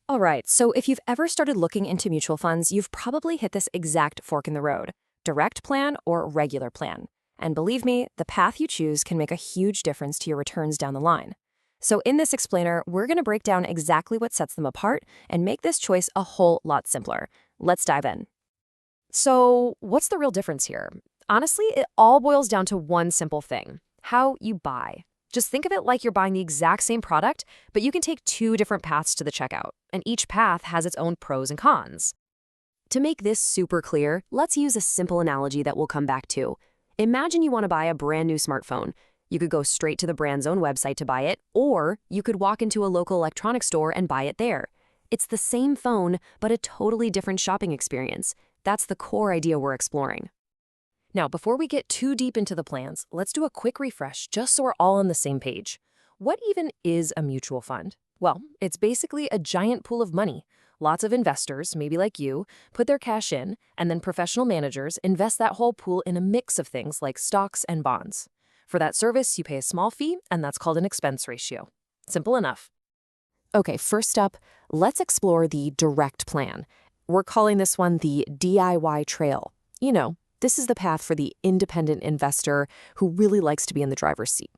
All right, so if you've ever started looking into mutual funds, you've probably hit this exact fork in the road: direct plan or regular plan. And believe me, the path you choose can make a huge difference to your returns down the line. So, in this explainer, we're going to break down exactly what sets them apart and make this choice a whole lot simpler. Let's dive in. So, what's the real difference here? Honestly, it all boils down to one simple thing: how you buy. Just think of it like you're buying the exact same product, but you can take two different paths to the checkout, and each path has its own pros and cons. To make this super clear, let's use a simple analogy that we'll come back to. Imagine you want to buy a brand new smartphone. You could go straight to the brand's own website to buy it, or you could walk into a local electronics store and buy it there. It's the same phone, but a totally different shopping experience. That's the core idea we're exploring. Now, before we get too deep into the plans, let's do a quick refresh just so we're all on the same page. What even is a mutual fund? Well, it's basically a giant pool of money. Lots of investors, maybe like you, put their cash in, and then professional managers invest that whole pool in a mix of things like stocks and bonds. For that service, you pay a small fee, and that's called an expense ratio. Simple enough. Okay, first up, let's explore the direct plan. We're calling this one the DIY trail. This is the path for the independent investor who really likes to be in the driver's seat.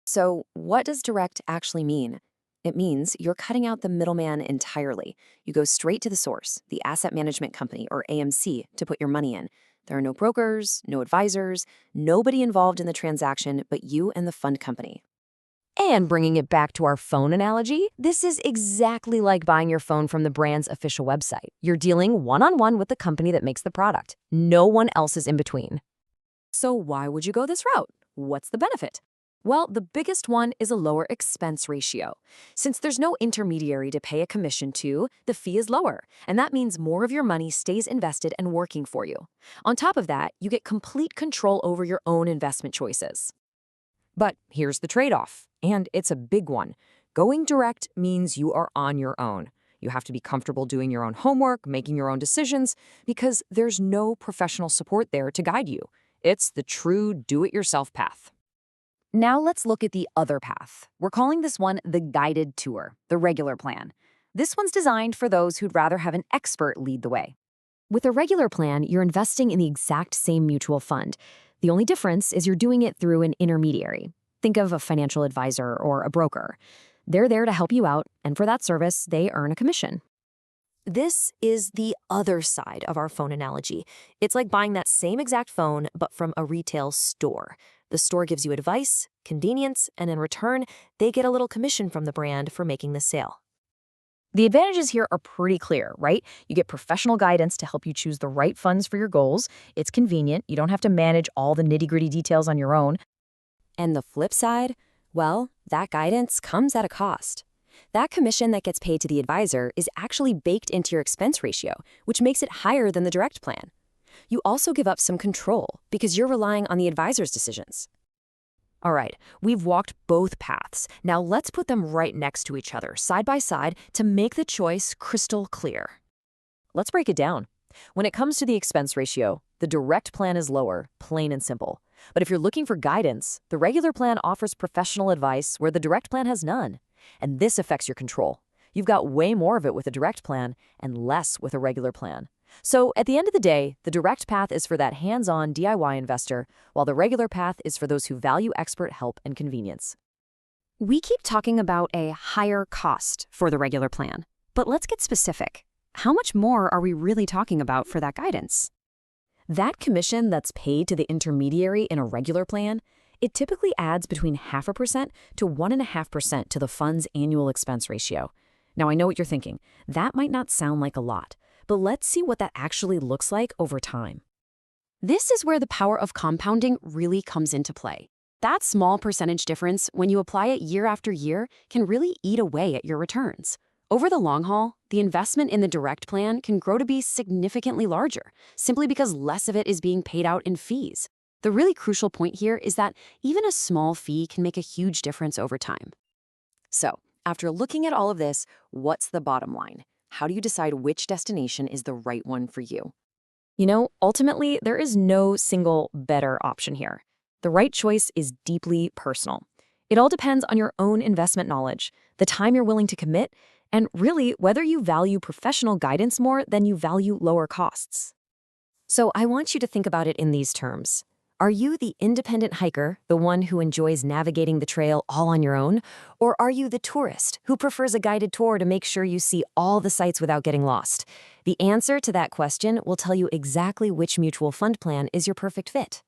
So, what does direct actually mean? It means you're cutting out the middleman entirely. You go straight to the source, the asset management company, or AMC, to put your money in. There are no brokers, no advisors, nobody involved in the transaction but you and the fund company. And bringing it back to our phone analogy, this is exactly like buying your phone from the brand's official website. You're dealing one-on-one with the company that makes the product. No one else is in between. So why would you go this route? What's the benefit? Well, the biggest one is a lower expense ratio. Since there's no intermediary to pay a commission to, the fee is lower, and that means more of your money stays invested and working for you. On top of that, you get complete control over your own investment choices. But here's the trade-off, and it's a big one. Going direct means you are on your own. You have to be comfortable doing your own homework, making your own decisions, because there's no professional support there to guide you. It's the true do-it-yourself path. Now let's look at the other path. We're calling this one the guided tour, the regular plan. This one's designed for those who'd rather have an expert lead the way. With a regular plan, you're investing in the exact same mutual fund. The only difference is you're doing it through an intermediary. Think of a financial advisor or a broker. They're there to help you out, and for that service, they earn a commission. This is the other side of our phone analogy. It's like buying that same exact phone, but from a retail store. The store gives you advice, convenience, and in return, they get a little commission from the brand for making the sale. The advantages here are pretty clear, right? You get professional guidance to help you choose the right funds for your goals. It's convenient. You don't have to manage all the nitty-gritty details on your own. And the flip side? Well, that guidance comes at a cost. That commission that gets paid to the advisor is actually baked into your expense ratio, which makes it higher than the direct plan. You also give up some control because you're relying on the advisor's decisions. All right, we've walked both paths. Now let's put them right next to each other, side by side, to make the choice crystal clear. Let's break it down. When it comes to the expense ratio, the direct plan is lower, plain and simple. But if you're looking for guidance, the regular plan offers professional advice where the direct plan has none. And this affects your control. You've got way more of it with a direct plan and less with a regular plan. So at the end of the day, the direct path is for that hands-on DIY investor, while the regular path is for those who value expert help and convenience. We keep talking about a higher cost for the regular plan, but let's get specific. How much more are we really talking about for that guidance? That commission that's paid to the intermediary in a regular plan, it typically adds between 0.5% to 1.5% to the fund's annual expense ratio. Now, I know what you're thinking. That might not sound like a lot, but let's see what that actually looks like over time. This is where the power of compounding really comes into play. That small percentage difference, when you apply it year after year, can really eat away at your returns. Over the long haul, the investment in the direct plan can grow to be significantly larger, simply because less of it is being paid out in fees. The really crucial point here is that even a small fee can make a huge difference over time. So, after looking at all of this, what's the bottom line? How do you decide which destination is the right one for you? Ultimately, there is no single better option here. The right choice is deeply personal. It all depends on your own investment knowledge, the time you're willing to commit, and really whether you value professional guidance more than you value lower costs. So I want you to think about it in these terms. Are you the independent hiker, the one who enjoys navigating the trail all on your own? Or are you the tourist who prefers a guided tour to make sure you see all the sights without getting lost? The answer to that question will tell you exactly which mutual fund plan is your perfect fit.